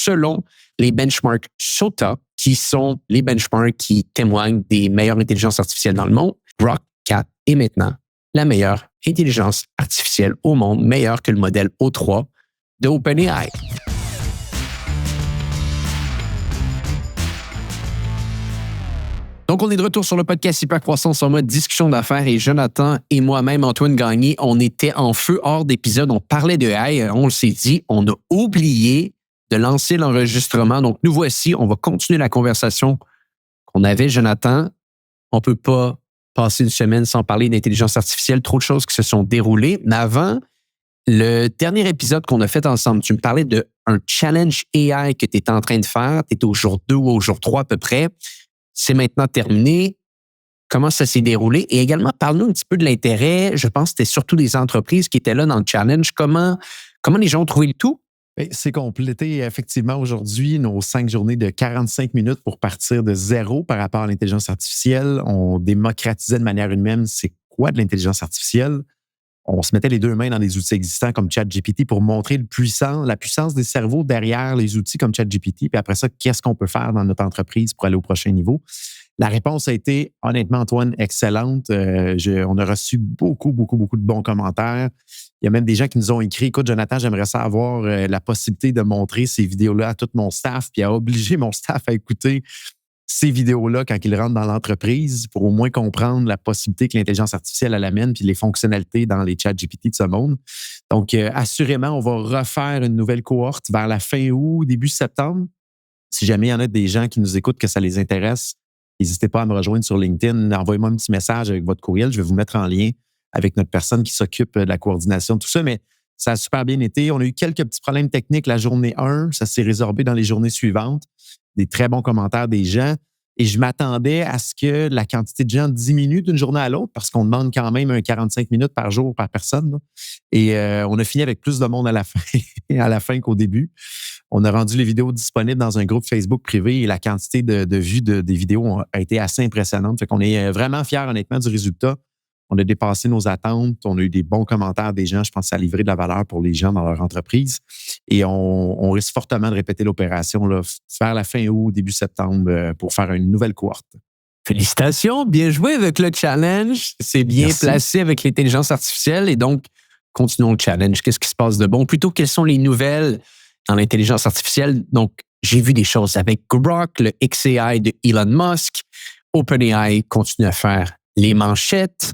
selon les benchmarks SOTA, qui sont les benchmarks qui témoignent des meilleures intelligences artificielles dans le monde. Grok 4 est maintenant la meilleure intelligence artificielle au monde, meilleure que le modèle O3 de OpenAI. Donc, on est de retour sur le podcast Hypercroissance en mode discussion d'affaires et Jonathan et moi-même, Antoine Gagné, on était en feu hors d'épisode. On parlait de AI, on s'est dit, on a oublié de lancer l'enregistrement. Donc, nous voici, on va continuer la conversation qu'on avait, Jonathan. On ne peut pas passer une semaine sans parler d'intelligence artificielle, trop de choses qui se sont déroulées. Mais avant, le dernier épisode qu'on a fait ensemble, tu me parlais d'un challenge AI que tu étais en train de faire. Tu étais au jour 2 ou au jour 3 à peu près. C'est maintenant terminé. Comment ça s'est déroulé? Et également, parle-nous un petit peu de l'intérêt. Je pense que c'était surtout des entreprises qui étaient là dans le challenge. Comment les gens ont trouvé le tout? C'est complété effectivement aujourd'hui nos 5 journées de 45 minutes pour partir de zéro par rapport à l'intelligence artificielle. On démocratisait de manière humaine c'est quoi de l'intelligence artificielle. On se mettait les deux mains dans des outils existants comme ChatGPT pour montrer la puissance des cerveaux derrière les outils comme ChatGPT. Puis après ça, qu'est-ce qu'on peut faire dans notre entreprise pour aller au prochain niveau? La réponse a été, honnêtement, Antoine, excellente. On a reçu beaucoup de bons commentaires. Il y a même des gens qui nous ont écrit, écoute, Jonathan, j'aimerais ça avoir la possibilité de montrer ces vidéos-là à tout mon staff, puis à obliger mon staff à écouter ces vidéos-là quand ils rentrent dans l'entreprise pour au moins comprendre la possibilité que l'intelligence artificielle elle amène puis les fonctionnalités dans les chats GPT de ce monde. Donc, assurément, on va refaire une nouvelle cohorte vers la fin août, début septembre. Si jamais il y en a des gens qui nous écoutent que ça les intéresse, n'hésitez pas à me rejoindre sur LinkedIn. Envoyez-moi un petit message avec votre courriel. Je vais vous mettre en lien avec notre personne qui s'occupe de la coordination de tout ça. Mais ça a super bien été. On a eu quelques petits problèmes techniques la journée 1. Ça s'est résorbé dans les journées suivantes. Des très bons commentaires des gens. Et je m'attendais à ce que la quantité de gens diminue d'une journée à l'autre parce qu'on demande quand même un 45 minutes par jour par personne. Là. Et on a fini avec plus de monde à la fin qu'au début. On a rendu les vidéos disponibles dans un groupe Facebook privé et la quantité de vues des vidéos a été assez impressionnante. Fait qu'on est vraiment fiers, honnêtement, du résultat. On a dépassé nos attentes. On a eu des bons commentaires des gens. Je pense que ça a livré de la valeur pour les gens dans leur entreprise. Et on risque fortement de répéter l'opération, là, faire la fin août, début septembre, pour faire une nouvelle cohorte. Félicitations, bien joué avec le challenge. C'est bien placé avec l'intelligence artificielle. Et donc, continuons le challenge. Qu'est-ce qui se passe de bon? Plutôt, quelles sont les nouvelles dans l'intelligence artificielle? Donc, j'ai vu des choses avec Grok, le XAI de Elon Musk. OpenAI continue à faire les manchettes.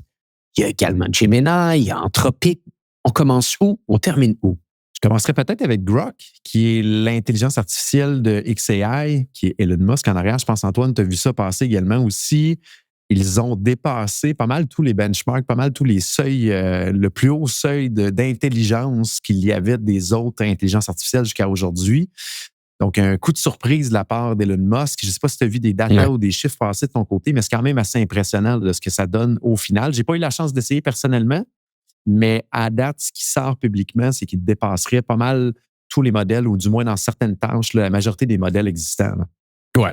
Il y a également Gemini, il y a Anthropic. On commence où? On termine où? Je commencerai peut-être avec Grok, qui est l'intelligence artificielle de XAI, qui est Elon Musk en arrière. Je pense, Antoine, tu as vu ça passer également aussi. Ils ont dépassé pas mal tous les benchmarks, pas mal tous les seuils, le plus haut seuil d'intelligence qu'il y avait des autres intelligences artificielles jusqu'à aujourd'hui. Donc, un coup de surprise de la part d'Elon Musk. Je ne sais pas si tu as vu des datas ou des chiffres passés de ton côté, mais c'est quand même assez impressionnant de ce que ça donne au final. Je n'ai pas eu la chance d'essayer personnellement, mais à date, ce qui sort publiquement, c'est qu'il dépasserait pas mal tous les modèles, ou du moins dans certaines tâches, la majorité des modèles existants. Oui.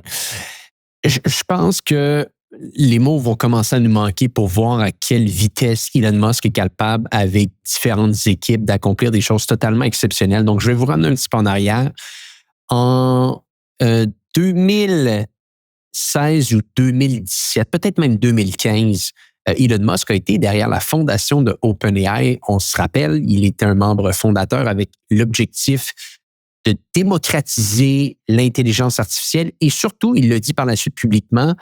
Je pense que les mots vont commencer à nous manquer pour voir à quelle vitesse Elon Musk est capable, avec différentes équipes, d'accomplir des choses totalement exceptionnelles. Donc, je vais vous ramener un petit peu en arrière. En 2016 ou 2017, peut-être même 2015, Elon Musk a été derrière la fondation de OpenAI. On se rappelle, il était un membre fondateur avec l'objectif de démocratiser l'intelligence artificielle et surtout, il le dit par la suite publiquement,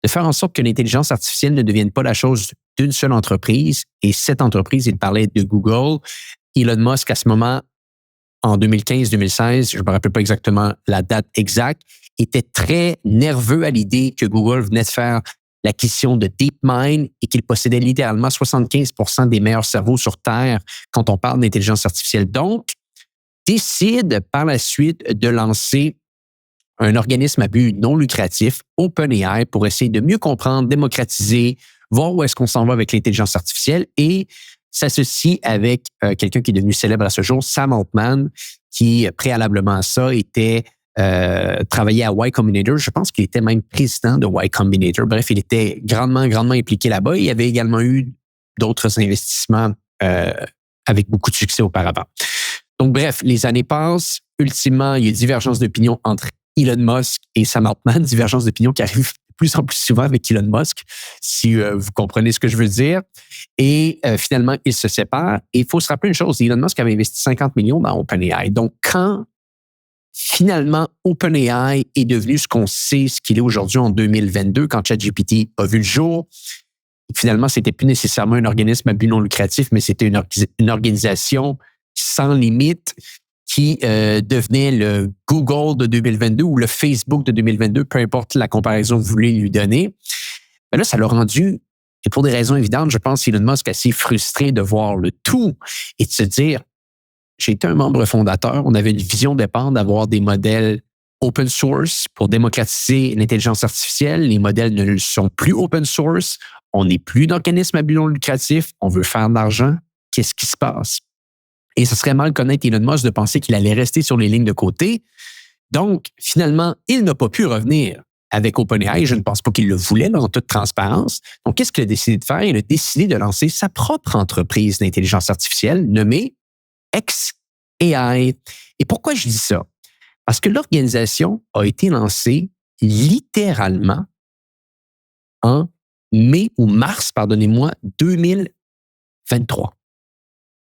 de faire en sorte que l'intelligence artificielle ne devienne pas la chose d'une seule entreprise. Et cette entreprise, il parlait de Google. Elon Musk, à ce moment, en 2015-2016, je ne me rappelle pas exactement la date exacte, était très nerveux à l'idée que Google venait de faire l'acquisition de DeepMind et qu'il possédait littéralement 75% des meilleurs cerveaux sur Terre quand on parle d'intelligence artificielle. Donc, décide par la suite de lancer un organisme à but non lucratif, OpenAI, pour essayer de mieux comprendre, démocratiser, voir où est-ce qu'on s'en va avec l'intelligence artificielle et s'associe avec quelqu'un qui est devenu célèbre à ce jour, Sam Altman, qui, préalablement à ça, travaillait à Y Combinator. Je pense qu'il était même président de Y Combinator. Bref, il était grandement impliqué là-bas. Il y avait également eu d'autres investissements avec beaucoup de succès auparavant. Donc, bref, les années passent. ultimement, il y a divergence d'opinion entre Elon Musk et Sam Altman, divergence d'opinion qui arrive de plus en plus souvent avec Elon Musk, si vous comprenez ce que je veux dire. Et finalement, ils se séparent. Et il faut se rappeler une chose, Elon Musk avait investi 50 millions dans OpenAI. Donc, quand finalement OpenAI est devenu ce qu'on sait, ce qu'il est aujourd'hui en 2022, quand ChatGPT a vu le jour, finalement, c'était plus nécessairement un organisme à but non lucratif, mais c'était une organisation sans limite qui devenait le Google de 2022 ou le Facebook de 2022, peu importe la comparaison que vous voulez lui donner. Mais là, ça l'a rendu, et pour des raisons évidentes, je pense Elon Musk assez frustré de voir le tout et de se dire, j'ai été un membre fondateur, on avait une vision de départ d'avoir des modèles open source pour démocratiser l'intelligence artificielle. Les modèles ne sont plus open source. On n'est plus d'organisme à but non lucratif. On veut faire de l'argent. Qu'est-ce qui se passe? Et ce serait mal connaître Elon Musk de penser qu'il allait rester sur les lignes de côté. Donc, finalement, il n'a pas pu revenir avec OpenAI. Je ne pense pas qu'il le voulait, là, en toute transparence. Donc, qu'est-ce qu'il a décidé de faire? Il a décidé de lancer sa propre entreprise d'intelligence artificielle nommée xAI. Et pourquoi je dis ça? Parce que l'organisation a été lancée littéralement en mars, 2023.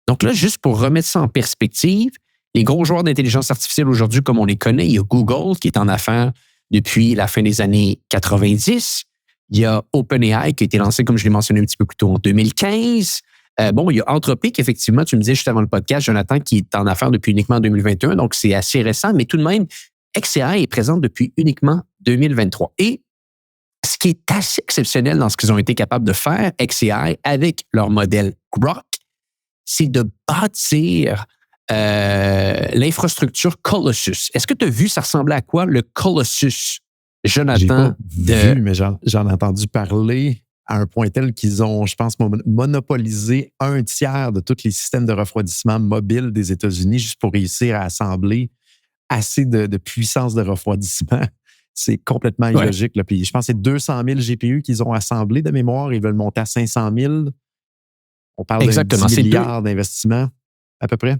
Donc là, juste pour remettre ça en perspective, les gros joueurs d'intelligence artificielle aujourd'hui, comme on les connaît, il y a Google qui est en affaires depuis la fin des années 90. Il y a OpenAI qui a été lancé, comme je l'ai mentionné un petit peu plus tôt, en 2015. Il y a Anthropic, effectivement, tu me disais juste avant le podcast, Jonathan, qui est en affaires depuis uniquement 2021, donc c'est assez récent, mais tout de même, xAI est présente depuis uniquement 2023. Et ce qui est assez exceptionnel dans ce qu'ils ont été capables de faire, xAI, avec leur modèle Grok, c'est de bâtir l'infrastructure Colossus. Est-ce que tu as vu, ça ressemblait à quoi, le Colossus, Jonathan? J'ai pas vu, mais j'en ai entendu parler à un point tel qu'ils ont, je pense, monopolisé 1/3 de tous les systèmes de refroidissement mobiles des États-Unis juste pour réussir à assembler assez de puissance de refroidissement. C'est complètement illogique. Là. Puis je pense que c'est 200 000 GPU qu'ils ont assemblés de mémoire. Ils veulent monter à 500 000. On parle de 10 milliards d'investissements, à peu près.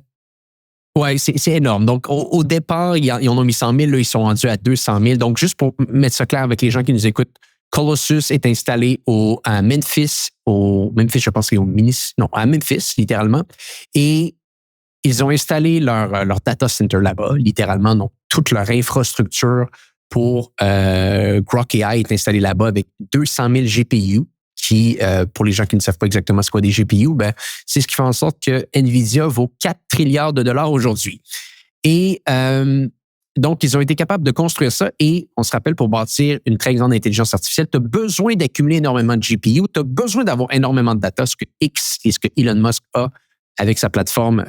Oui, c'est énorme. Donc, au départ, ils en ont mis 100 000. Là, ils sont rendus à 200 000. Donc, juste pour mettre ça clair avec les gens qui nous écoutent, Colossus est installé à Memphis, je pense qu'il est à Memphis, littéralement. Et ils ont installé leur data center là-bas, littéralement. Donc, toute leur infrastructure pour Grok AI est installée là-bas avec 200 000 GPU qui, pour les gens qui ne savent pas exactement ce qu'est des GPU, c'est ce qui fait en sorte que NVIDIA vaut 4 trilliards de dollars aujourd'hui. Et donc, ils ont été capables de construire ça et on se rappelle, pour bâtir une très grande intelligence artificielle, tu as besoin d'accumuler énormément de GPU, tu as besoin d'avoir énormément de data, ce que Elon Musk a avec sa plateforme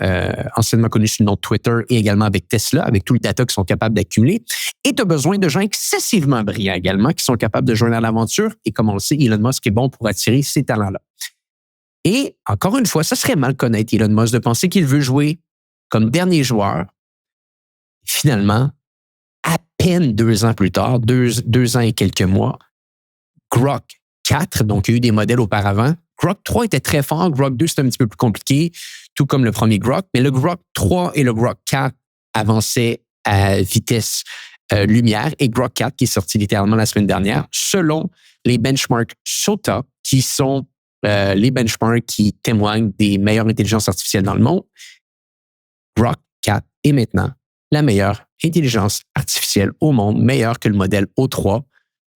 anciennement connue sous le nom de Twitter et également avec Tesla, avec tout le data qu'ils sont capables d'accumuler. Et tu as besoin de gens excessivement brillants également qui sont capables de joindre à l'aventure. Et comme on le sait, Elon Musk est bon pour attirer ces talents-là. Et encore une fois, ça serait mal connaître Elon Musk de penser qu'il veut jouer comme dernier joueur. Finalement, à peine 2 ans plus tard, 2 ans et quelques mois, Grok 4, donc il y a eu des modèles auparavant. Grok 3 était très fort, Grok 2 c'était un petit peu plus compliqué, tout comme le premier Grok, mais le Grok 3 et le Grok 4 avançaient à vitesse lumière et Grok 4 qui est sorti littéralement la semaine dernière, selon les benchmarks SOTA, qui sont les benchmarks qui témoignent des meilleures intelligences artificielles dans le monde. Grok 4 est maintenant la meilleure intelligence artificielle au monde, meilleure que le modèle O3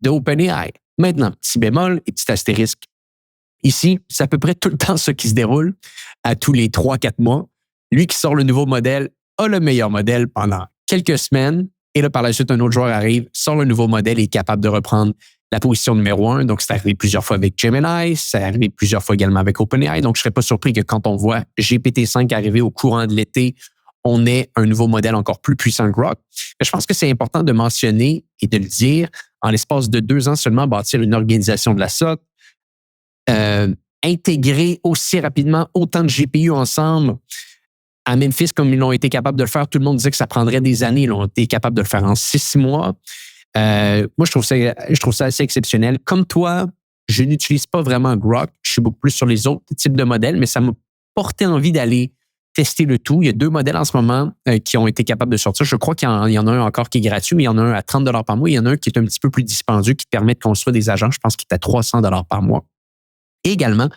de OpenAI. Maintenant, petit bémol et petit astérisque. Ici, c'est à peu près tout le temps ça qui se déroule, à tous les 3-4 mois. Lui qui sort le nouveau modèle a le meilleur modèle pendant quelques semaines et là, par la suite, un autre joueur arrive, sort le nouveau modèle et est capable de reprendre la position numéro 1. Donc, c'est arrivé plusieurs fois avec Gemini, c'est arrivé plusieurs fois également avec OpenAI. Donc, je ne serais pas surpris que quand on voit GPT-5 arriver au courant de l'été, on ait un nouveau modèle encore plus puissant que Grok. Mais je pense que c'est important de mentionner et de le dire, en l'espace de 2 ans seulement, bâtir une organisation de la sorte, intégrer aussi rapidement autant de GPU ensemble à Memphis comme ils l'ont été capables de le faire. Tout le monde disait que ça prendrait des années. Ils ont été capables de le faire en 6 mois. Moi, je trouve ça assez exceptionnel. Comme toi, je n'utilise pas vraiment Grok. Je suis beaucoup plus sur les autres types de modèles, mais ça m'a porté envie d'aller tester le tout. Il y a 2 modèles en ce moment qui ont été capables de sortir. Je crois qu'il y en a un encore qui est gratuit, mais il y en a un à 30 $ par mois. Il y en a un qui est un petit peu plus dispendieux, qui te permet de construire des agents. Je pense qu'il est à 300 $ par mois. Et également,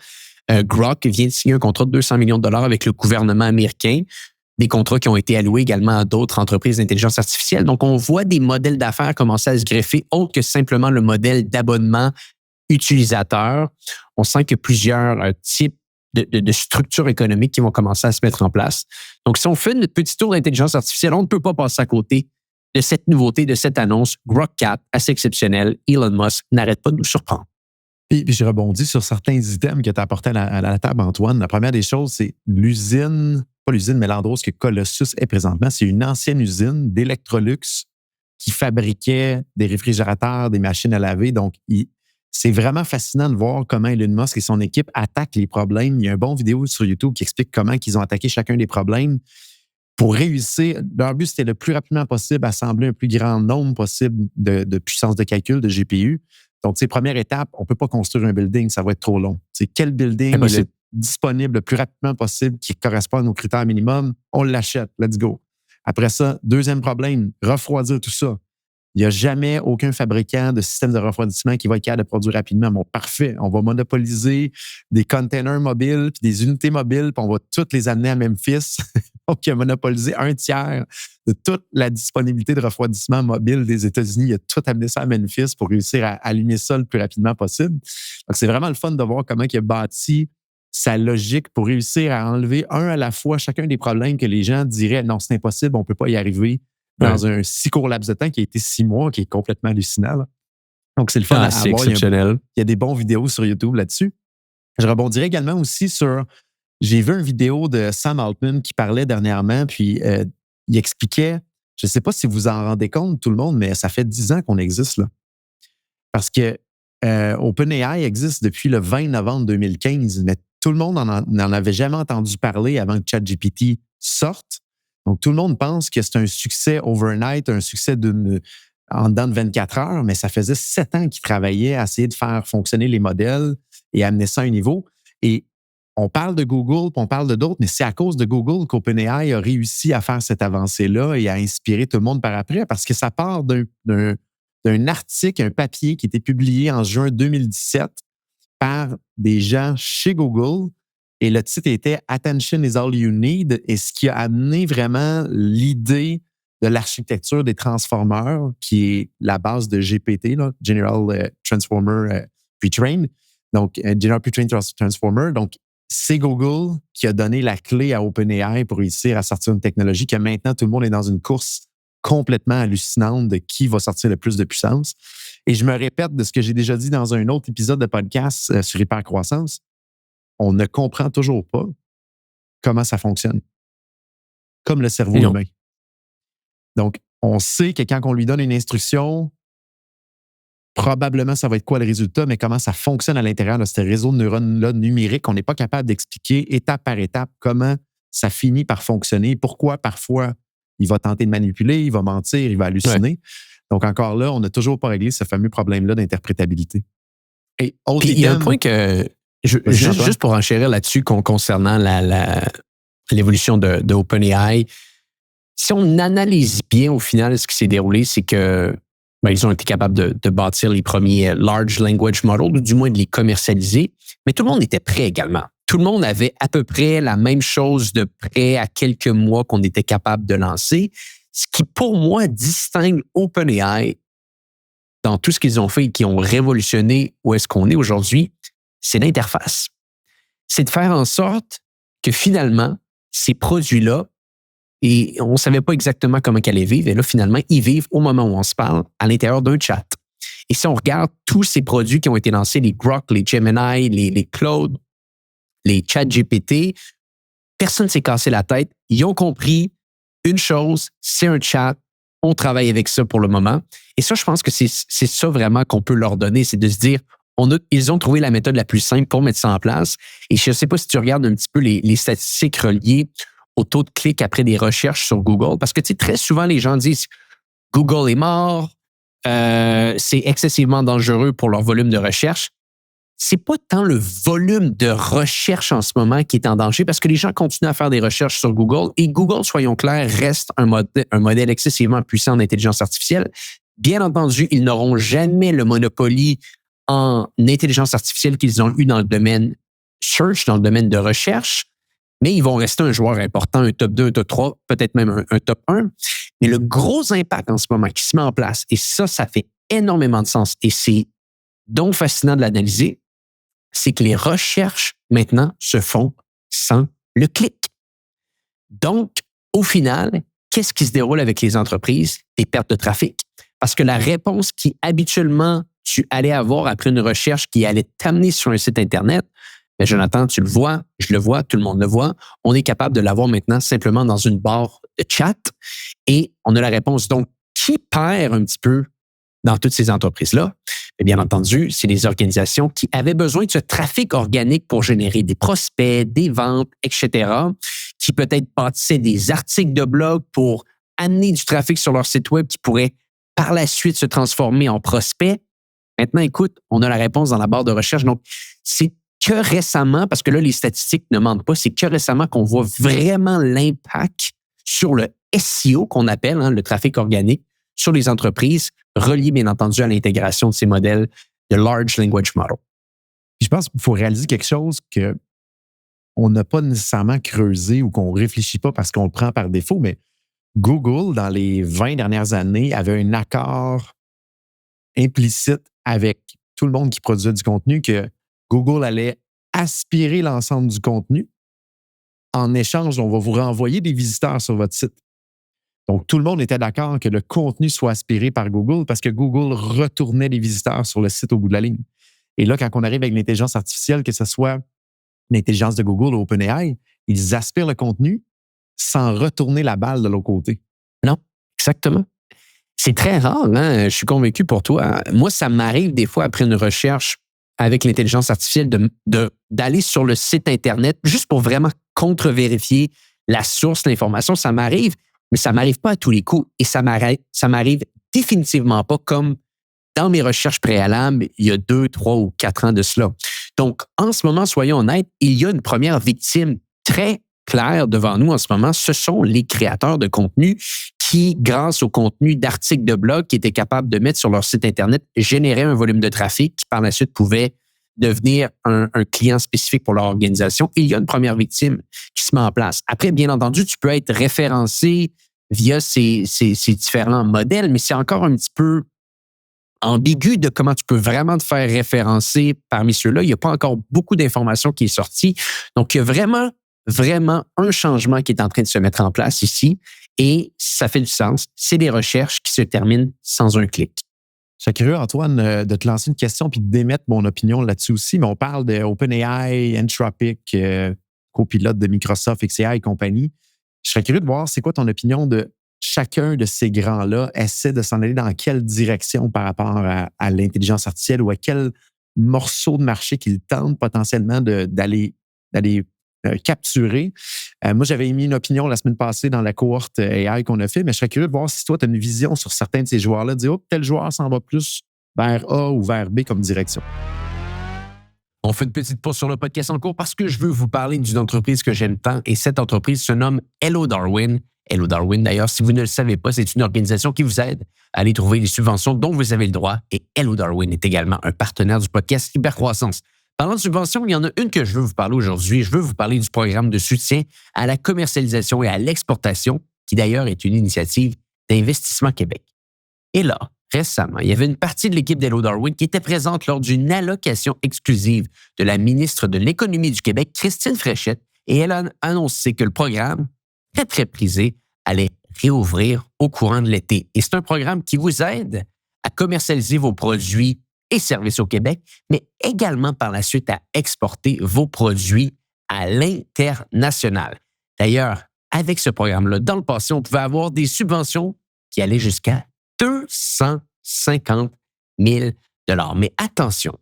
Grok vient de signer un contrat de 200 millions de dollars avec le gouvernement américain, des contrats qui ont été alloués également à d'autres entreprises d'intelligence artificielle. Donc, on voit des modèles d'affaires commencer à se greffer, autre que simplement le modèle d'abonnement utilisateur. On sent qu'il y a plusieurs types de structures économiques qui vont commencer à se mettre en place. Donc, si on fait notre petit tour d'intelligence artificielle, on ne peut pas passer à côté de cette nouveauté, de cette annonce. Grok 4, assez exceptionnel. Elon Musk n'arrête pas de nous surprendre. Puis je rebondis sur certains items que tu as apportés à la table, Antoine. La première des choses, c'est l'usine, pas l'usine, mais l'endroit où Colossus est présentement. C'est une ancienne usine d'Electrolux qui fabriquait des réfrigérateurs, des machines à laver. Donc, c'est vraiment fascinant de voir comment Elon Musk et son équipe attaquent les problèmes. Il y a un bon vidéo sur YouTube qui explique comment ils ont attaqué chacun des problèmes pour réussir. Leur but, c'était le plus rapidement possible assembler un plus grand nombre possible de puissance de calcul, de GPU. Donc, première étape, on ne peut pas construire un building, ça va être trop long. C'est quel building est disponible le plus rapidement possible qui correspond à nos critères minimums? On l'achète, let's go. Après ça, deuxième problème, refroidir tout ça. Il n'y a jamais aucun fabricant de système de refroidissement qui va être capable de produire rapidement. Bon, parfait, on va monopoliser des containers mobiles puis des unités mobiles, puis on va toutes les amener à Memphis. Donc, il a monopolisé 1/3 de toute la disponibilité de refroidissement mobile des États-Unis. Il a tout amené ça à Memphis pour réussir à allumer ça le plus rapidement possible. Donc, c'est vraiment le fun de voir comment il a bâti sa logique pour réussir à enlever un à la fois chacun des problèmes que les gens diraient « Non, c'est impossible, on ne peut pas y arriver » dans un si court laps de temps qui a été 6 mois, qui est complètement hallucinant. Là. Donc, c'est le fun à c'est voir. Exceptionnel. Il y a des bons vidéos sur YouTube là-dessus. Je rebondirai également aussi sur... J'ai vu une vidéo de Sam Altman qui parlait dernièrement, puis il expliquait, je ne sais pas si vous en rendez compte, tout le monde, mais ça fait 10 ans qu'on existe là. Parce que OpenAI existe depuis le 20 novembre 2015, mais tout le monde n'en avait jamais entendu parler avant que ChatGPT sorte. Donc, tout le monde pense que c'est un succès overnight, un succès en dedans de 24 heures, mais ça faisait 7 ans qu'ils travaillaient à essayer de faire fonctionner les modèles et amener ça à un niveau. Et on parle de Google, puis on parle de d'autres, mais c'est à cause de Google qu'OpenAI a réussi à faire cette avancée-là et à inspirer tout le monde par après, parce que ça part d'un article, un papier qui était publié en juin 2017 par des gens chez Google. Et le titre était « Attention is all you need » et ce qui a amené vraiment l'idée de l'architecture des transformers, qui est la base de GPT, là, General Transformer Pre-trained. Donc, General Pre-trained Transformer. Donc, c'est Google qui a donné la clé à OpenAI pour réussir à sortir une technologie que maintenant, tout le monde est dans une course complètement hallucinante de qui va sortir le plus de puissance. Et je me répète de ce que j'ai déjà dit dans un autre épisode de podcast sur Hypercroissance. On ne comprend toujours pas comment ça fonctionne, comme le cerveau humain. Donc, on sait que quand on lui donne une instruction, probablement ça va être quoi le résultat, mais comment ça fonctionne à l'intérieur de ce réseau de neurones-là numériques, on n'est pas capable d'expliquer étape par étape comment ça finit par fonctionner, pourquoi parfois il va tenter de manipuler, il va mentir, il va halluciner. Ouais. Donc, encore là, on n'a toujours pas réglé ce fameux problème-là d'interprétabilité. Et il y a un point que... Juste pour enchérir là-dessus concernant l'évolution de OpenAI, si on analyse bien au final ce qui s'est déroulé, c'est que ils ont été capables de bâtir les premiers large language models, ou du moins de les commercialiser, mais tout le monde était prêt également. Tout le monde avait à peu près la même chose de près à quelques mois qu'on était capable de lancer, ce qui pour moi distingue OpenAI dans tout ce qu'ils ont fait et qui ont révolutionné où est-ce qu'on est aujourd'hui, c'est l'interface. C'est de faire en sorte que finalement, ces produits-là, et on ne savait pas exactement comment ils allaient vivre, et là, finalement, ils vivent au moment où on se parle à l'intérieur d'un chat. Et si on regarde tous ces produits qui ont été lancés, les Grok, les Gemini, les Claude, les ChatGPT, personne ne s'est cassé la tête. Ils ont compris une chose, c'est un chat, on travaille avec ça pour le moment. Et ça, je pense que c'est ça vraiment qu'on peut leur donner, c'est de se dire, ils ont trouvé la méthode la plus simple pour mettre ça en place. Et je ne sais pas si tu regardes un petit peu les statistiques reliées au taux de clics après des recherches sur Google, parce que très souvent, les gens disent « Google est mort, c'est excessivement dangereux pour leur volume de recherche ». c'est pas tant le volume de recherche en ce moment qui est en danger parce que les gens continuent à faire des recherches sur Google et Google, soyons clairs, reste un modèle excessivement puissant en intelligence artificielle. Bien entendu, ils n'auront jamais le monopole en intelligence artificielle qu'ils ont eu dans le domaine search, dans le domaine de recherche, mais ils vont rester un joueur important, un top 2, un top 3, peut-être même un top 1. Mais le gros impact en ce moment qui se met en place, et ça fait énormément de sens et c'est donc fascinant de l'analyser, c'est que les recherches, maintenant, se font sans le clic. Donc, au final, qu'est-ce qui se déroule avec les entreprises? Des pertes de trafic. Parce que la réponse qui, habituellement, tu allais avoir après une recherche qui allait t'amener sur un site Internet, mais Jonathan, tu le vois, je le vois, tout le monde le voit, on est capable de l'avoir maintenant simplement dans une barre de chat et on a la réponse. Donc, qui perd un petit peu dans toutes ces entreprises-là? Et bien entendu, c'est les organisations qui avaient besoin de ce trafic organique pour générer des prospects, des ventes, etc., qui peut-être bâtissaient des articles de blog pour amener du trafic sur leur site web qui pourrait par la suite se transformer en prospects. Maintenant, écoute, on a la réponse dans la barre de recherche. Donc, c'est que récemment, parce que là, les statistiques ne mentent pas, c'est que récemment qu'on voit vraiment l'impact sur le SEO qu'on appelle, le trafic organique, sur les entreprises, relié bien entendu à l'intégration de ces modèles de Large Language Model. Je pense qu'il faut réaliser quelque chose qu'on n'a pas nécessairement creusé ou qu'on ne réfléchit pas parce qu'on le prend par défaut, mais Google, dans les 20 dernières années, avait un accord implicite avec tout le monde qui produisait du contenu que Google allait aspirer l'ensemble du contenu. En échange, on va vous renvoyer des visiteurs sur votre site. Donc, tout le monde était d'accord que le contenu soit aspiré par Google parce que Google retournait les visiteurs sur le site au bout de la ligne. Et là, quand on arrive avec l'intelligence artificielle, que ce soit l'intelligence de Google ou OpenAI, ils aspirent le contenu sans retourner la balle de l'autre côté. Non, exactement. C'est très rare, hein? Je suis convaincu pour toi. Moi, ça m'arrive des fois après une recherche avec l'intelligence artificielle d'aller sur le site Internet juste pour vraiment contre-vérifier la source, l'information. Ça m'arrive, mais ça ne m'arrive pas à tous les coups. Et ça m'arrive définitivement pas comme dans mes recherches préalables il y a 2, 3 ou 4 ans de cela. Donc, en ce moment, soyons honnêtes, il y a une première victime très claire devant nous en ce moment. Ce sont les créateurs de contenu qui, grâce au contenu d'articles de blog qu'ils étaient capables de mettre sur leur site Internet, généraient un volume de trafic qui, par la suite, pouvait devenir un client spécifique pour leur organisation. Il y a une première victime qui se met en place. Après, bien entendu, tu peux être référencé via ces différents modèles, mais c'est encore un petit peu ambigu de comment tu peux vraiment te faire référencer parmi ceux-là. Il n'y a pas encore beaucoup d'informations qui est sortie. Donc, il y a vraiment un changement qui est en train de se mettre en place ici et ça fait du sens. C'est des recherches qui se terminent sans un clic. Je serais curieux, Antoine, de te lancer une question puis de démettre mon opinion là-dessus aussi, mais on parle de OpenAI, Anthropic, copilote de Microsoft, XAI et compagnie. Je serais curieux de voir c'est quoi ton opinion de chacun de ces grands-là essaie de s'en aller dans quelle direction par rapport à l'intelligence artificielle ou à quel morceau de marché qu'ils tentent potentiellement d'aller capturer. Moi, j'avais émis une opinion la semaine passée dans la cohorte AI qu'on a fait, mais je serais curieux de voir si toi, tu as une vision sur certains de ces joueurs-là, de dire, oh, tel joueur s'en va plus vers A ou vers B comme direction. On fait une petite pause sur le podcast en cours parce que je veux vous parler d'une entreprise que j'aime tant et cette entreprise se nomme Hello Darwin. Hello Darwin, d'ailleurs, si vous ne le savez pas, c'est une organisation qui vous aide à aller trouver les subventions dont vous avez le droit et Hello Darwin est également un partenaire du podcast Hypercroissance. Parlant de subventions, il y en a une que je veux vous parler aujourd'hui. Je veux vous parler du programme de soutien à la commercialisation et à l'exportation, qui d'ailleurs est une initiative d'Investissement Québec. Et là, récemment, il y avait une partie de l'équipe d'Hello Darwin qui était présente lors d'une allocation exclusive de la ministre de l'Économie du Québec, Christine Fréchette, et elle a annoncé que le programme, très, très prisé, allait réouvrir au courant de l'été. Et c'est un programme qui vous aide à commercialiser vos produits et services au Québec, mais également par la suite à exporter vos produits à l'international. D'ailleurs, avec ce programme-là, dans le passé, on pouvait avoir des subventions qui allaient jusqu'à 250 000 $. Mais attention,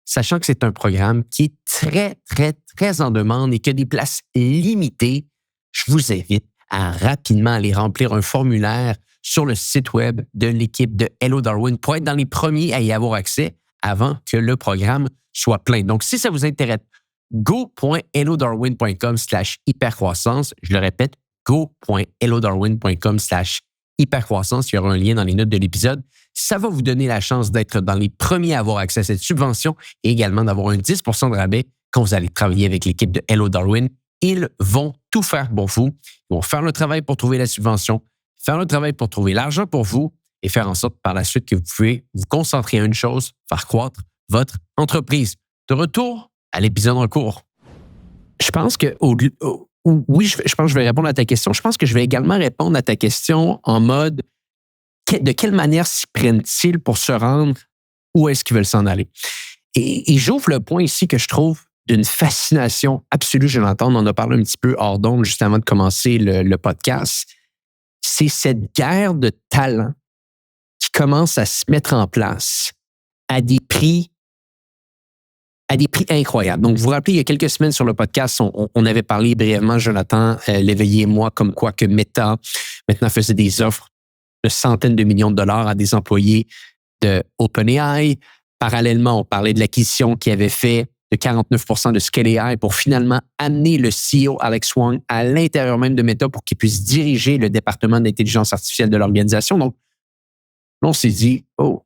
sachant que c'est un programme qui est très, très, très en demande et que des places limitées, je vous invite à rapidement aller remplir un formulaire sur le site web de l'équipe de Hello Darwin pour être dans les premiers à y avoir accès avant que le programme soit plein. Donc, si ça vous intéresse, go.hellodarwin.com/hypercroissance. Je le répète, go.hellodarwin.com/hypercroissance. Il y aura un lien dans les notes de l'épisode. Ça va vous donner la chance d'être dans les premiers à avoir accès à cette subvention et également d'avoir un 10 % de rabais quand vous allez travailler avec l'équipe de Hello Darwin. Ils vont tout faire pour vous. Ils vont faire le travail pour trouver la subvention, faire le travail pour trouver l'argent pour vous et faire en sorte par la suite que vous pouvez vous concentrer à une chose, faire croître votre entreprise. De retour à l'épisode en cours. Je pense que oui, je pense que je vais répondre à ta question. Je pense que je vais également répondre à ta question en mode de quelle manière s'y prennent-ils pour se rendre où est-ce qu'ils veulent s'en aller? Et j'ouvre le point ici que je trouve d'une fascination absolue, Jonathan. On en a parlé un petit peu hors d'onde juste avant de commencer le podcast. C'est cette guerre de talent qui commence à se mettre en place à des prix incroyables. Donc, vous vous rappelez, il y a quelques semaines sur le podcast, on avait parlé brièvement, Jonathan, Léveillé et moi, comme quoi que Meta maintenant faisait des offres de centaines de millions de dollars à des employés de OpenAI. Parallèlement, on parlait de l'acquisition qui avait fait de 49 % de Scale AI pour finalement amener le CEO Alex Wang à l'intérieur même de Meta pour qu'il puisse diriger le département d'intelligence artificielle de l'organisation. Donc, là, on s'est dit, oh,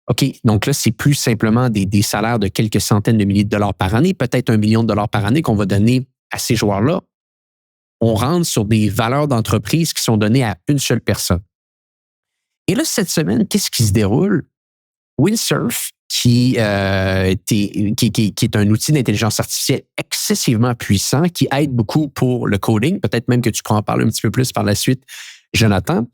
OK, donc là, c'est plus simplement des salaires de quelques centaines de milliers de dollars par année, peut-être $1 million par année qu'on va donner à ces joueurs-là. On rentre sur des valeurs d'entreprise qui sont données à une seule personne. Et là, cette semaine, qu'est-ce qui se déroule? Windsurf, qui est un outil d'intelligence artificielle excessivement puissant, qui aide beaucoup pour le coding, peut-être même que tu pourras en parler un petit peu plus par la suite, Jonathan.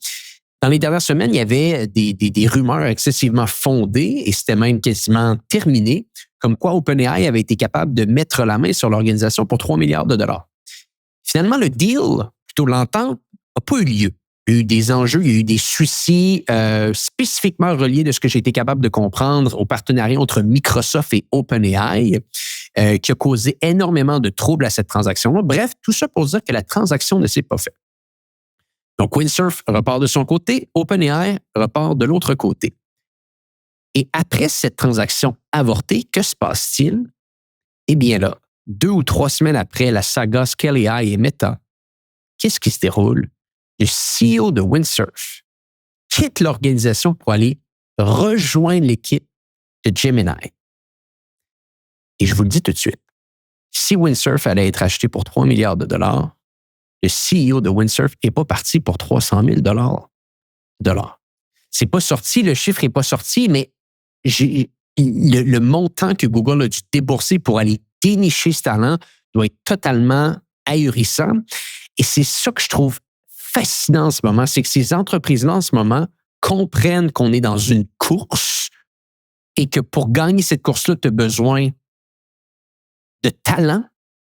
Dans les dernières semaines, il y avait des rumeurs excessivement fondées et c'était même quasiment terminé, comme quoi OpenAI avait été capable de mettre la main sur l'organisation pour 3 milliards de dollars. Finalement, le deal, plutôt l'entente, n'a pas eu lieu. Il y a eu des enjeux, il y a eu des soucis spécifiquement reliés de ce que j'ai été capable de comprendre au partenariat entre Microsoft et OpenAI qui a causé énormément de troubles à cette transaction-là. Bref, tout ça pour dire que la transaction ne s'est pas faite. Donc, Windsurf repart de son côté, OpenAI repart de l'autre côté. Et après cette transaction avortée, que se passe-t-il? Eh bien là, 2 ou 3 semaines après la saga Scale AI et Meta, qu'est-ce qui se déroule? Le CEO de Windsurf quitte l'organisation pour aller rejoindre l'équipe de Gemini. Et je vous le dis tout de suite, si Windsurf allait être acheté pour 3 milliards de dollars, le CEO de Windsurf n'est pas parti pour 300 000 dollars. C'est pas sorti, le chiffre n'est pas sorti, mais le montant que Google a dû débourser pour aller dénicher ce talent doit être totalement ahurissant. Et c'est ça que je trouve fascinant en ce moment, c'est que ces entreprises-là en ce moment comprennent qu'on est dans une course et que pour gagner cette course-là, tu as besoin de talent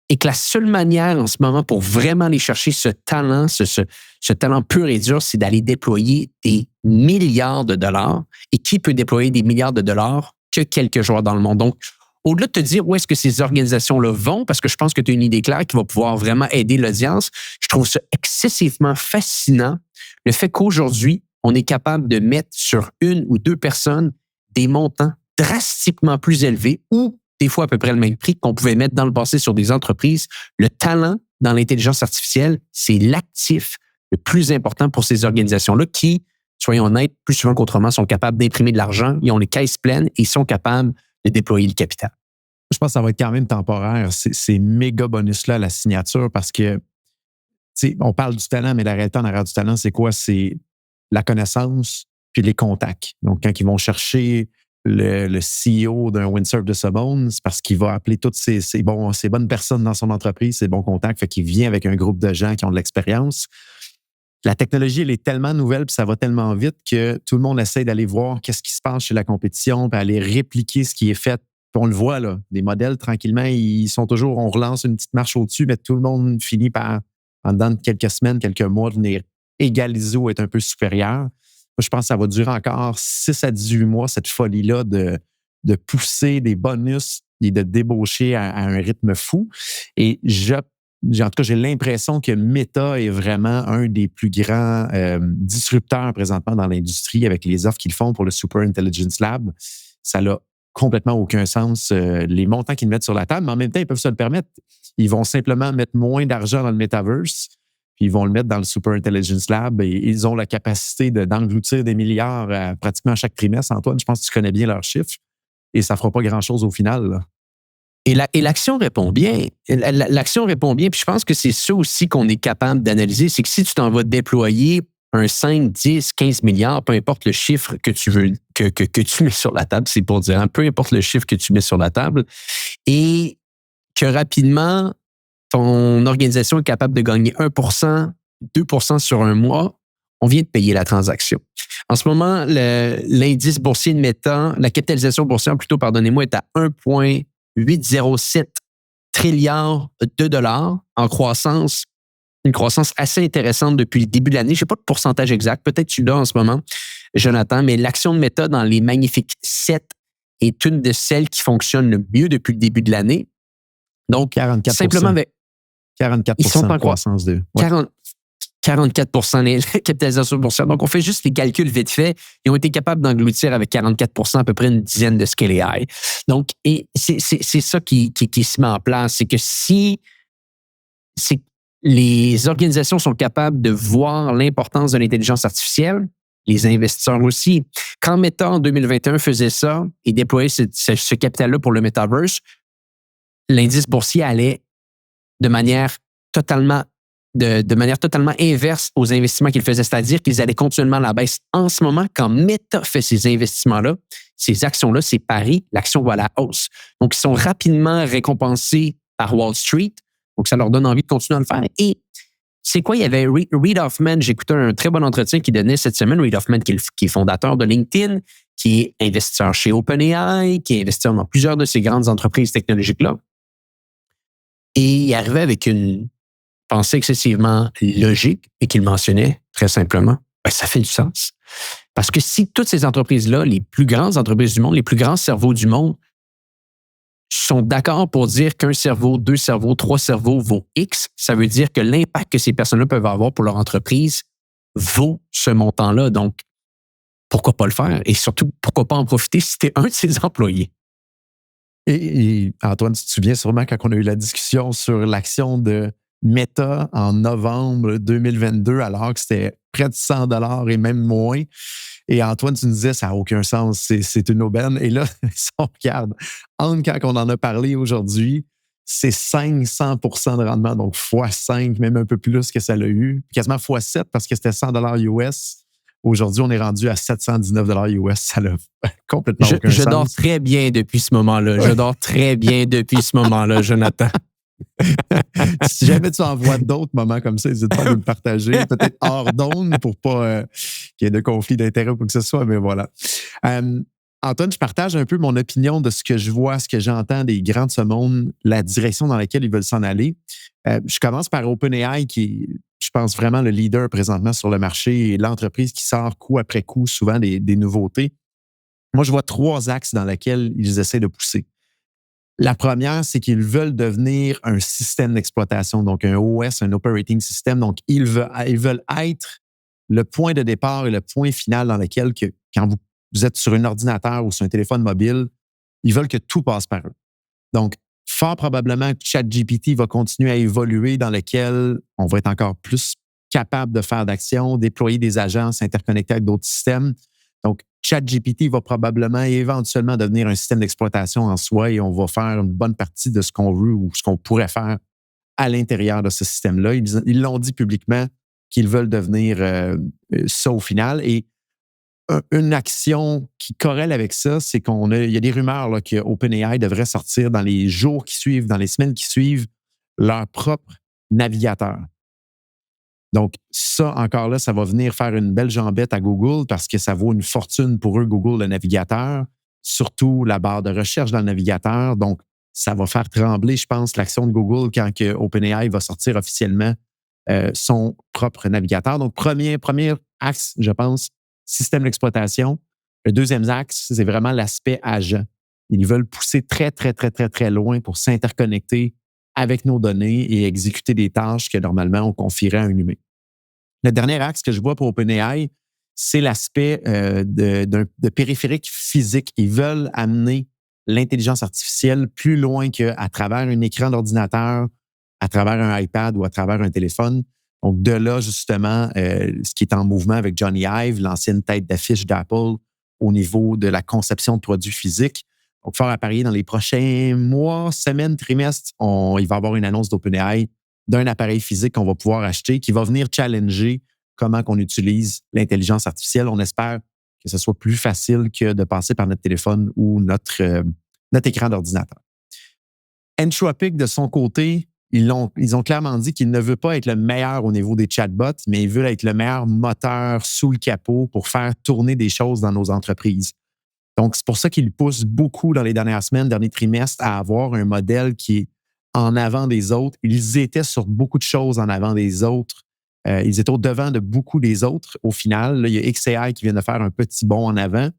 et que la seule manière en ce moment pour vraiment aller chercher ce talent, ce talent pur et dur, c'est d'aller déployer des milliards de dollars. Et qui peut déployer des milliards de dollars que quelques joueurs dans le monde? Donc, au-delà de te dire où est-ce que ces organisations-là vont, parce que je pense que tu as une idée claire qui va pouvoir vraiment aider l'audience, je trouve ça excessivement fascinant, le fait qu'aujourd'hui, on est capable de mettre sur 1 ou 2 personnes des montants drastiquement plus élevés ou des fois à peu près le même prix qu'on pouvait mettre dans le passé sur des entreprises. Le talent dans l'intelligence artificielle, c'est l'actif le plus important pour ces organisations-là qui, soyons honnêtes, plus souvent qu'autrement, sont capables d'imprimer de l'argent, ils ont les caisses pleines et ils sont capables de déployer le capital. Je pense que ça va être quand même temporaire, ces méga bonus-là à la signature, parce que, on parle du talent, mais la réalité en arrière du talent, c'est quoi? C'est la connaissance puis les contacts. Donc, quand ils vont chercher le CEO d'un Windsurf de ce monde, c'est parce qu'il va appeler toutes ces bonnes personnes dans son entreprise, ses bons contacts, fait qu'il vient avec un groupe de gens qui ont de l'expérience. La technologie, elle est tellement nouvelle puis ça va tellement vite que tout le monde essaie d'aller voir qu'est-ce qui se passe chez la compétition puis aller répliquer ce qui est fait. Puis on le voit, là, les modèles, tranquillement, ils sont toujours, on relance une petite marche au-dessus, mais tout le monde finit par, en dedans de quelques semaines, quelques mois, venir égaliser ou être un peu supérieur. Moi, je pense que ça va durer encore 6 à 18 mois, cette folie-là de pousser des bonus et de débaucher à un rythme fou. Et en tout cas, j'ai l'impression que Meta est vraiment un des plus grands disrupteurs présentement dans l'industrie avec les offres qu'ils font pour le Super Intelligence Lab. ça n'a complètement aucun sens, les montants qu'ils mettent sur la table, mais en même temps, ils peuvent se le permettre. Ils vont simplement mettre moins d'argent dans le metaverse, puis ils vont le mettre dans le Super Intelligence Lab et ils ont la capacité d'engloutir des milliards pratiquement chaque trimestre. Antoine, je pense que tu connais bien leurs chiffres et ça ne fera pas grand-chose au final, là. Et l'action répond bien. L'action répond bien. Puis je pense que c'est ça aussi qu'on est capable d'analyser. C'est que si tu t'en vas déployer un 5, 10, 15 milliards, peu importe le chiffre que tu veux, que tu mets sur la table, c'est pour dire, hein, peu importe le chiffre que tu mets sur la table, et que rapidement, ton organisation est capable de gagner 1%, 2% sur un mois, on vient de payer la transaction. En ce moment, l'indice boursier de Meta, la capitalisation boursière, plutôt, pardonnez-moi, est à 1,807 trilliards de dollars en croissance, une croissance assez intéressante depuis le début de l'année. Je n'ai pas de pourcentage exact, peut-être tu l'as en ce moment, Jonathan, mais l'action de Meta dans les magnifiques 7 est une de celles qui fonctionne le mieux depuis le début de l'année. Donc, 44%. Simplement avec 44% ils sont de croissance de... Ouais. 44% les capitalisations boursières. Donc, on fait juste les calculs vite fait. Ils ont été capables d'engloutir avec 44% à peu près une dizaine de Scale AI. Donc, et c'est ça qui se met en place. C'est que si les organisations sont capables de voir l'importance de l'intelligence artificielle, les investisseurs aussi. Quand Meta, en 2021, faisait ça et déployait ce capital-là pour le Metaverse, l'indice boursier allait de manière totalement inverse aux investissements qu'ils faisaient, c'est-à-dire qu'ils allaient continuellement à la baisse. En ce moment, quand Meta fait ces investissements-là, ces actions-là, ces paris, l'action va à la hausse. Donc, ils sont rapidement récompensés par Wall Street. Donc, ça leur donne envie de continuer à le faire. Et c'est quoi? Il y avait Reid Hoffman, j'écoutais un très bon entretien qu'il donnait cette semaine. Reid Hoffman, qui est fondateur de LinkedIn, qui est investisseur chez OpenAI, qui est investisseur dans plusieurs de ces grandes entreprises technologiques-là. Et il arrivait avec une pensée excessivement logique et qu'il mentionnait très simplement, ça fait du sens. Parce que si toutes ces entreprises-là, les plus grandes entreprises du monde, les plus grands cerveaux du monde, sont d'accord pour dire qu'un cerveau, 2 cerveaux, 3 cerveaux vaut X, ça veut dire que l'impact que ces personnes-là peuvent avoir pour leur entreprise vaut ce montant-là. Donc, pourquoi pas le faire? Et surtout, pourquoi pas en profiter si tu es un de ses employés? Et Antoine, tu te souviens sûrement quand on a eu la discussion sur l'action de Meta en novembre 2022, alors que c'était près de 100 $ et même moins. Et Antoine, tu nous disais, ça n'a aucun sens, c'est une aubaine. Et là, si on regarde, quand on en a parlé aujourd'hui, c'est 500% de rendement, donc x5, même un peu plus que ça l'a eu, quasiment x7 parce que c'était 100 $ US. Aujourd'hui, on est rendu à 719 $ US. Ça n'a complètement aucun sens. Je dors très bien depuis ce moment-là. Je dors très bien depuis ce moment-là, Jonathan. Si jamais tu envoies d'autres moments comme ça, n'hésite pas à nous le partager. Peut-être hors d'onde pour pas qu'il y ait de conflit d'intérêts ou quoi que ce soit, mais voilà. Antoine, je partage un peu mon opinion de ce que je vois, ce que j'entends des grands de ce monde, la direction dans laquelle ils veulent s'en aller. Je commence par OpenAI, qui est, je pense, vraiment le leader présentement sur le marché et l'entreprise qui sort coup après coup souvent des nouveautés. Moi, je vois 3 axes dans lesquels ils essaient de pousser. La première, c'est qu'ils veulent devenir un système d'exploitation, donc un OS, un operating system. Donc, ils veulent être le point de départ et le point final dans lequel, quand vous êtes sur un ordinateur ou sur un téléphone mobile, ils veulent que tout passe par eux. Donc, fort probablement que ChatGPT va continuer à évoluer dans lequel on va être encore plus capable de faire d'actions, déployer des agences, interconnecter avec d'autres systèmes. Donc, ChatGPT va probablement éventuellement devenir un système d'exploitation en soi et on va faire une bonne partie de ce qu'on veut ou ce qu'on pourrait faire à l'intérieur de ce système-là. Ils l'ont dit publiquement qu'ils veulent devenir ça au final. Et une action qui corrèle avec ça, c'est il y a des rumeurs là, que OpenAI devrait sortir dans les jours qui suivent, dans les semaines qui suivent, leur propre navigateur. Donc, ça, encore là, ça va venir faire une belle jambette à Google parce que ça vaut une fortune pour eux, Google, le navigateur, surtout la barre de recherche dans le navigateur. Donc, ça va faire trembler, je pense, l'action de Google quand OpenAI va sortir officiellement son propre navigateur. Donc, premier axe, je pense, système d'exploitation. Le deuxième axe, c'est vraiment l'aspect agent. Ils veulent pousser très, très, très, très, très loin pour s'interconnecter avec nos données et exécuter des tâches que normalement on confierait à un humain. Le dernier axe que je vois pour OpenAI, c'est l'aspect de périphérique physique. Ils veulent amener l'intelligence artificielle plus loin qu'à travers un écran d'ordinateur, à travers un iPad ou à travers un téléphone. Donc, de là, justement, ce qui est en mouvement avec Johnny Ive, l'ancienne tête d'affiche d'Apple, au niveau de la conception de produits physiques. Donc, fort à parier, dans les prochains mois, semaines, trimestres, il va y avoir une annonce d'OpenAI d'un appareil physique qu'on va pouvoir acheter qui va venir challenger comment on utilise l'intelligence artificielle. On espère que ce soit plus facile que de passer par notre téléphone ou notre écran d'ordinateur. Anthropic, de son côté, ils ont clairement dit qu'il ne veut pas être le meilleur au niveau des chatbots, mais il veut être le meilleur moteur sous le capot pour faire tourner des choses dans nos entreprises. Donc, c'est pour ça qu'ils poussent beaucoup dans les dernières semaines, derniers trimestres, à avoir un modèle qui est en avant des autres. Ils étaient sur beaucoup de choses en avant des autres. Ils étaient au-devant de beaucoup des autres. Au final, là, il y a XAI qui vient de faire un petit bond en avant.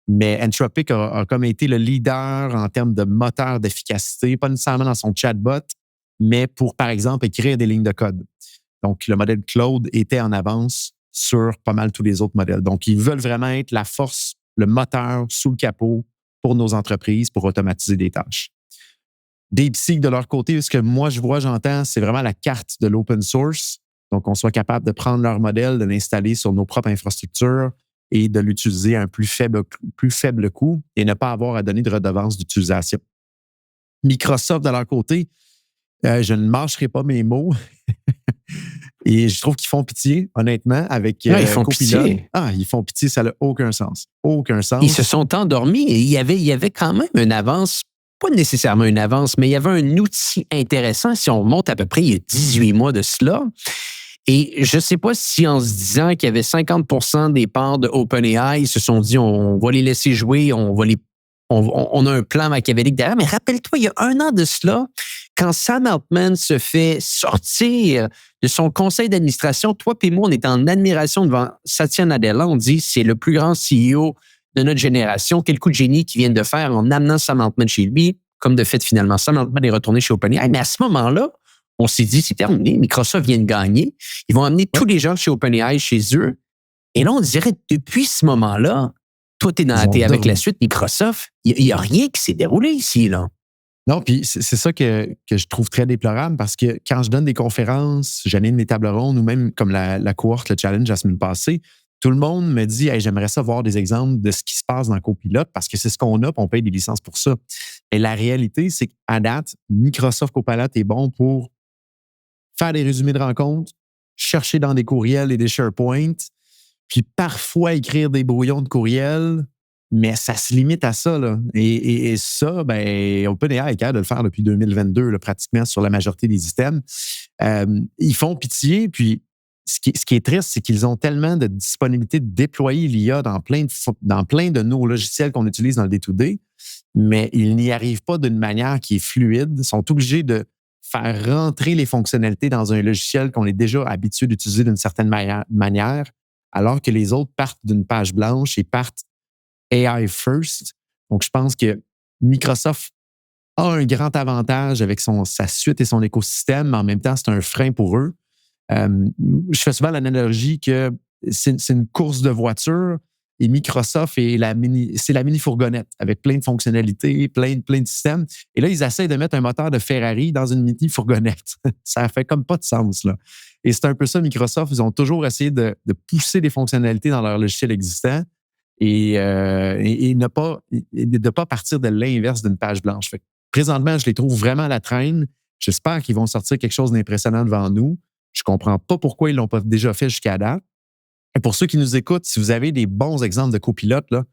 Mais Anthropic a comme été le leader en termes de moteur d'efficacité, pas nécessairement dans son chatbot, mais pour, par exemple, écrire des lignes de code. Donc, le modèle Claude était en avance sur pas mal tous les autres modèles. Donc, ils veulent vraiment être la force, le moteur sous le capot pour nos entreprises, pour automatiser des tâches. DeepSeek, de leur côté, ce que moi, je vois, j'entends, c'est vraiment la carte de l'open source. Donc, on soit capable de prendre leur modèle, de l'installer sur nos propres infrastructures et de l'utiliser à un plus faible coût et ne pas avoir à donner de redevance d'utilisation. Microsoft, de leur côté, je ne mâcherai pas mes mots. Et je trouve qu'ils font pitié, honnêtement, avec ils font Copilot. pitié. Ils font pitié, ça n'a aucun sens. Aucun sens. Ils se sont endormis et il y avait quand même une avance, pas nécessairement une avance, mais il y avait un outil intéressant si on remonte à peu près il y a 18 mois de cela. Et je ne sais pas si en se disant qu'il y avait 50% des parts de OpenAI, ils se sont dit on va les laisser jouer, on a un plan machiavélique derrière. Mais rappelle-toi, il y a 1 an de cela, quand Sam Altman se fait sortir de son conseil d'administration, toi et moi, on est en admiration devant Satya Nadella. On dit c'est le plus grand CEO de notre génération. Quel coup de génie qu'il vient de faire en amenant Sam Altman chez lui. Comme de fait, finalement, Sam Altman est retourné chez OpenAI. Mais à ce moment-là, on s'est dit, c'est terminé, Microsoft vient de gagner. Ils vont amener tous les gens chez OpenAI chez eux. Et là, on dirait, depuis ce moment-là, toi, t'es avec la suite Microsoft, il n'y a rien qui s'est déroulé ici, là. Non, puis c'est ça que je trouve très déplorable parce que quand je donne des conférences, j'anime des tables rondes ou même comme la cohorte, le challenge la semaine passée, tout le monde me dit hey, j'aimerais ça voir des exemples de ce qui se passe dans Copilot parce que c'est ce qu'on a, puis on paye des licences pour ça. Et la réalité, c'est qu'à date, Microsoft Copilot est bon pour faire des résumés de rencontres, chercher dans des courriels et des SharePoint, puis parfois écrire des brouillons de courriels, mais ça se limite à ça. Là. Et ça, OpenAI est capable de le faire depuis 2022, là, pratiquement sur la majorité des systèmes. Ils font pitié, puis ce qui est triste, c'est qu'ils ont tellement de disponibilité de déployer l'IA dans plein de nos logiciels qu'on utilise dans le day-to-day, mais ils n'y arrivent pas d'une manière qui est fluide. Ils sont obligés de faire rentrer les fonctionnalités dans un logiciel qu'on est déjà habitué d'utiliser d'une certaine manière, alors que les autres partent d'une page blanche et partent AI first. Donc, je pense que Microsoft a un grand avantage avec sa suite et son écosystème, mais en même temps, c'est un frein pour eux. Je fais souvent l'analogie que c'est une course de voiture et Microsoft c'est la mini fourgonnette avec plein de fonctionnalités, plein de systèmes. Et là, ils essaient de mettre un moteur de Ferrari dans une mini fourgonnette. Ça fait comme pas de sens, là. Et c'est un peu ça, Microsoft. Ils ont toujours essayé de pousser des fonctionnalités dans leur logiciel existant et de pas partir de l'inverse d'une page blanche. Fait que, présentement, je les trouve vraiment à la traîne. J'espère qu'ils vont sortir quelque chose d'impressionnant devant nous. Je ne comprends pas pourquoi ils ne l'ont pas déjà fait jusqu'à date. Et pour ceux qui nous écoutent, si vous avez des bons exemples de copilotes, là,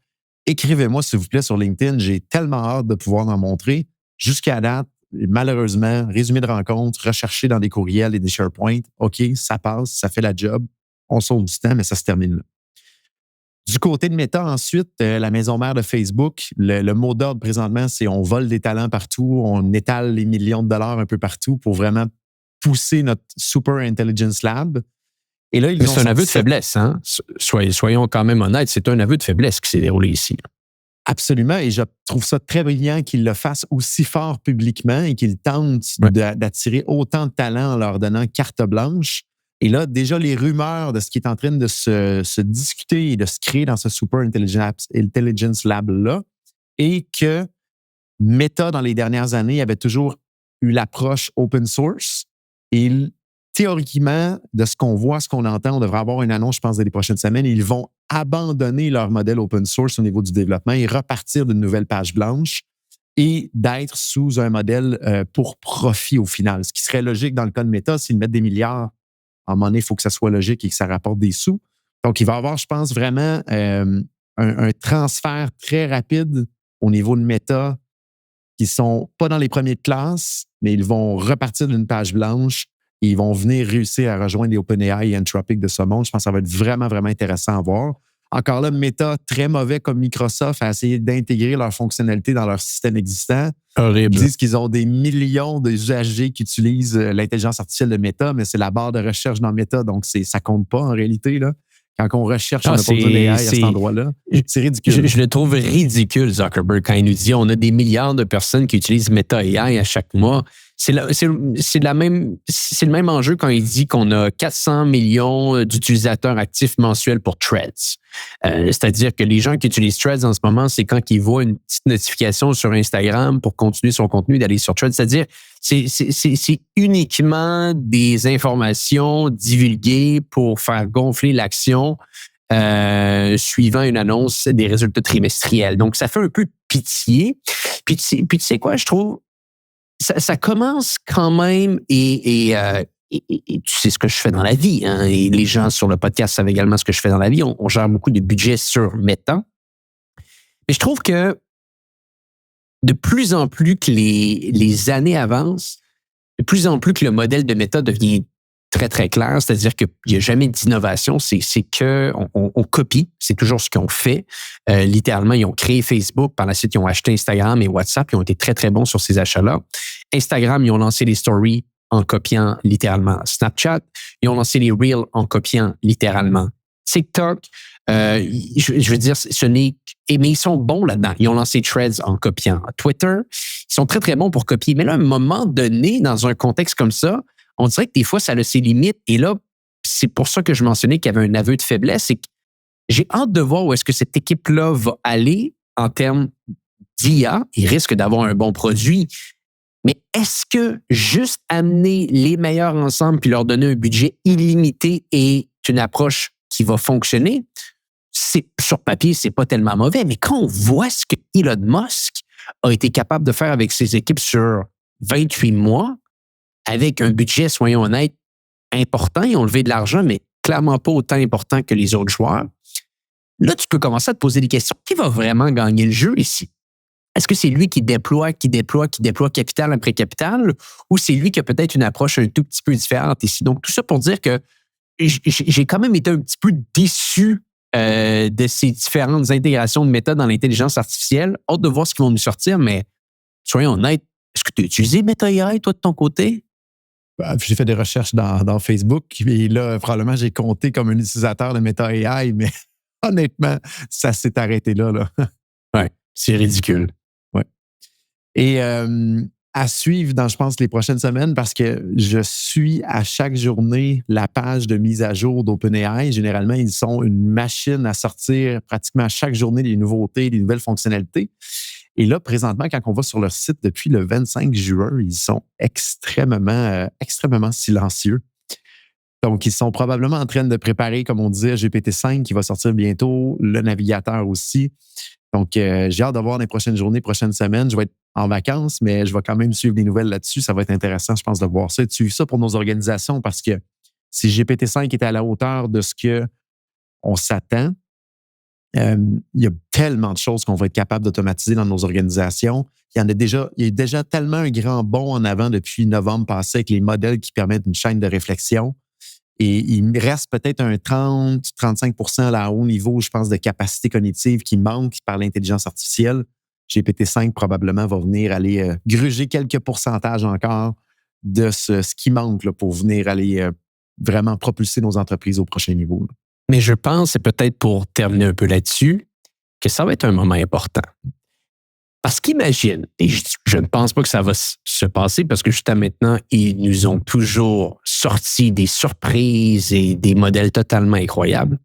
écrivez-moi, s'il vous plaît, sur LinkedIn. J'ai tellement hâte de pouvoir en montrer. Jusqu'à date, malheureusement, résumé de rencontre, recherché dans des courriels et des SharePoint. OK, ça passe, ça fait la job. On sauve du temps, mais ça se termine là. Du côté de Meta, ensuite, la maison mère de Facebook, le mot d'ordre présentement, c'est on vole des talents partout, on étale les millions de dollars un peu partout pour vraiment pousser notre Super Intelligence Lab. Et là, c'est un aveu de faiblesse, hein? Soyons quand même honnêtes, c'est un aveu de faiblesse qui s'est déroulé ici. Absolument, et je trouve ça très brillant qu'ils le fassent aussi fort publiquement et qu'ils tentent d'attirer autant de talents en leur donnant carte blanche. Et là, déjà, les rumeurs de ce qui est en train de se discuter et de se créer dans ce Super Intelligence Lab-là, et que Meta, dans les dernières années, avait toujours eu l'approche open source. Et théoriquement, de ce qu'on voit, ce qu'on entend, on devrait avoir une annonce, je pense, dans les prochaines semaines. Ils vont abandonner leur modèle open source au niveau du développement et repartir d'une nouvelle page blanche et d'être sous un modèle pour profit au final. Ce qui serait logique dans le cas de Meta, s'ils mettent des milliards, à un moment donné, il faut que ça soit logique et que ça rapporte des sous. Donc, il va y avoir, je pense, vraiment un transfert très rapide au niveau de Meta qui sont pas dans les premiers de classe, mais ils vont repartir d'une page blanche et ils vont venir réussir à rejoindre les OpenAI et Anthropic de ce monde. Je pense que ça va être vraiment, vraiment intéressant à voir. Encore là, Meta, très mauvais comme Microsoft, à essayer d'intégrer leurs fonctionnalités dans leur système existant. Horrible. Ils disent qu'ils ont des millions d'usagers qui utilisent l'intelligence artificielle de Meta, mais c'est la barre de recherche dans Meta, donc ça compte pas en réalité, là. Quand on recherche, on n'a pas besoin d'AI à cet endroit-là. C'est ridicule. Je le trouve ridicule, Zuckerberg, quand il nous dit on a des milliards de personnes qui utilisent Meta AI à chaque mois. C'est le même enjeu quand il dit qu'on a 400 millions d'utilisateurs actifs mensuels pour Threads. C'est-à-dire que les gens qui utilisent Threads en ce moment, c'est quand ils voient une petite notification sur Instagram pour continuer son contenu, d'aller sur Threads. C'est-à-dire, c'est uniquement des informations divulguées pour faire gonfler l'action suivant une annonce des résultats trimestriels. Donc, ça fait un peu pitié. Puis tu sais quoi, je trouve, ça commence quand même, et tu sais ce que je fais dans la vie, hein, et les gens sur le podcast savent également ce que je fais dans la vie. On gère beaucoup de budget sur Meta. Mais je trouve que de plus en plus que les années avancent, de plus en plus que le modèle de Meta devient très, très clair, c'est-à-dire qu'il n'y a jamais d'innovation, c'est qu'on copie, c'est toujours ce qu'on fait. Littéralement, ils ont créé Facebook, par la suite, ils ont acheté Instagram et WhatsApp, ils ont été très, très bons sur ces achats-là. Instagram, ils ont lancé les stories en copiant littéralement Snapchat. Ils ont lancé les Reels en copiant littéralement TikTok. Je veux dire, mais ils sont bons là-dedans. Ils ont lancé Threads en copiant Twitter. Ils sont très, très bons pour copier. Mais là, à un moment donné, dans un contexte comme ça, on dirait que des fois, ça a ses limites. Et là, c'est pour ça que je mentionnais qu'il y avait un aveu de faiblesse. C'est que j'ai hâte de voir où est-ce que cette équipe-là va aller en termes d'IA. Ils risquent d'avoir un bon produit. Mais est-ce que juste amener les meilleurs ensemble puis leur donner un budget illimité est une approche qui va fonctionner? Sur papier, c'est pas tellement mauvais. Mais quand on voit ce que Elon Musk a été capable de faire avec ses équipes sur 28 mois, avec un budget, soyons honnêtes, important, ils ont levé de l'argent, mais clairement pas autant important que les autres joueurs. Là, tu peux commencer à te poser des questions. Qui va vraiment gagner le jeu ici? Est-ce que c'est lui qui déploie capital après capital, ou c'est lui qui a peut-être une approche un tout petit peu différente ici? Donc, tout ça pour dire que j'ai quand même été un petit peu déçu de ces différentes intégrations de Meta dans l'intelligence artificielle. Hâte de voir ce qu'ils vont nous sortir, mais soyons honnêtes, est-ce que tu as utilisé Meta AI, toi, de ton côté? J'ai fait des recherches dans Facebook et là, probablement, j'ai compté comme un utilisateur de Meta AI, mais honnêtement, ça s'est arrêté là. Ouais, c'est ridicule. Ouais. Et à suivre dans, je pense, les prochaines semaines, parce que je suis à chaque journée la page de mise à jour d'OpenAI. Généralement, ils sont une machine à sortir pratiquement à chaque journée des nouveautés, des nouvelles fonctionnalités. Et là, présentement, quand on va sur leur site depuis le 25 juin, ils sont extrêmement silencieux. Donc, ils sont probablement en train de préparer, comme on disait, GPT-5 qui va sortir bientôt, le navigateur aussi. Donc, j'ai hâte de voir les prochaines journées, prochaines semaines. Je vais être en vacances, mais je vais quand même suivre des nouvelles là-dessus. Ça va être intéressant, je pense, de voir ça et de suivre ça pour nos organisations parce que si GPT-5 était à la hauteur de ce qu'on s'attend, il y a tellement de choses qu'on va être capable d'automatiser dans nos organisations. Il y a déjà tellement un grand bond en avant depuis novembre passé avec les modèles qui permettent une chaîne de réflexion. Et il me reste peut-être un 30-35% là, à haut niveau, je pense, de capacité cognitive qui manque par l'intelligence artificielle. GPT-5 probablement va venir aller gruger quelques pourcentages encore de ce qui manque là, pour venir aller vraiment propulser nos entreprises au prochain niveau. Là. Mais je pense, et peut-être pour terminer un peu là-dessus, que ça va être un moment important. Parce qu'imagine, et je ne pense pas que ça va se passer parce que jusqu'à maintenant, ils nous ont toujours sorti des surprises et des modèles totalement incroyables.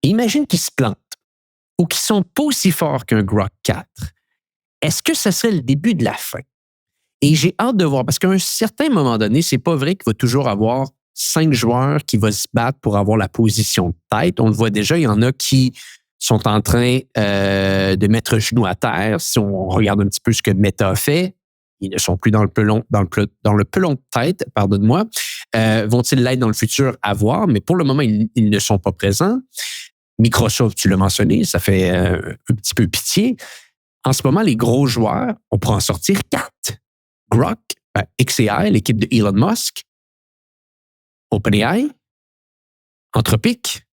Imagine qu'ils se plantent ou qu'ils sont pas aussi forts qu'un Grok 4. Est-ce que ce serait le début de la fin? Et j'ai hâte de voir parce qu'à un certain moment donné, c'est pas vrai qu'il va toujours avoir 5 joueurs qui vont se battre pour avoir la position de tête. On le voit déjà, il y en a qui sont en train de mettre genou à terre. Si on regarde un petit peu ce que Meta a fait, ils ne sont plus dans le pelon, dans le pelon de tête, pardonne-moi. Vont-ils l'être dans le futur? À voir, mais pour le moment, ils ne sont pas présents. Microsoft, tu l'as mentionné, ça fait un petit peu pitié. En ce moment, les gros joueurs, on pourra en sortir 4. Grok, xAI, l'équipe de Elon Musk, OpenAI, Anthropic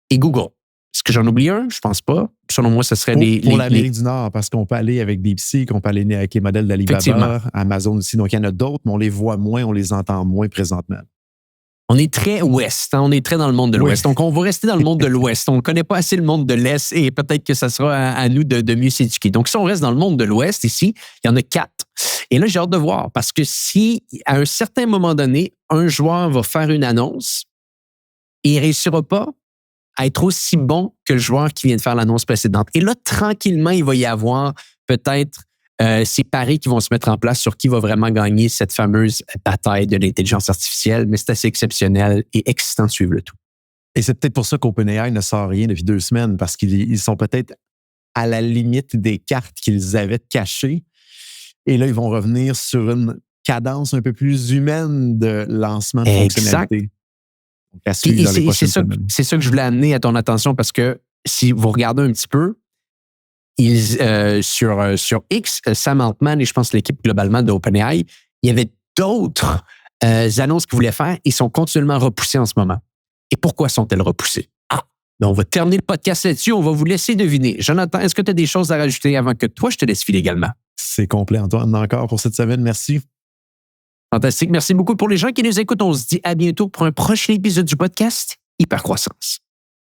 et Google. Est-ce que j'en oublie un? Je pense pas. Selon moi, ce serait pour l'Amérique du Nord, parce qu'on peut aller avec DeepSeek, on peut aller avec les modèles d'Alibaba, Amazon aussi. Donc, il y en a d'autres, mais on les voit moins, on les entend moins présentement. On est très ouest, hein? On est très dans le monde de l'ouest. Donc, on va rester dans le monde de l'ouest. On ne connaît pas assez le monde de l'est et peut-être que ça sera à nous de mieux s'éduquer. Donc, si on reste dans le monde de l'ouest ici, il y en a 4. Et là, j'ai hâte de voir parce que si, à un certain moment donné, un joueur va faire une annonce et il ne réussira pas à être aussi bon que le joueur qui vient de faire l'annonce précédente. Et là, tranquillement, il va y avoir peut-être ces paris qui vont se mettre en place sur qui va vraiment gagner cette fameuse bataille de l'intelligence artificielle, mais c'est assez exceptionnel et excitant de suivre le tout. Et c'est peut-être pour ça qu'OpenAI ne sort rien depuis 2 semaines, parce qu'ils sont peut-être à la limite des cartes qu'ils avaient cachées. Et là, ils vont revenir sur une cadence un peu plus humaine de lancement de fonctionnalités. C'est ça que je voulais amener à ton attention parce que si vous regardez un petit peu, sur X, Sam Altman et je pense l'équipe globalement d'OpenAI, il y avait d'autres annonces qu'ils voulaient faire et sont continuellement repoussées en ce moment. Et pourquoi sont-elles repoussées? On va terminer le podcast là-dessus. On va vous laisser deviner. Jonathan, est-ce que tu as des choses à rajouter avant que toi, je te laisse filer également? C'est complet, Antoine, encore pour cette semaine. Merci. Fantastique. Merci beaucoup pour les gens qui nous écoutent. On se dit à bientôt pour un prochain épisode du podcast Hypercroissance.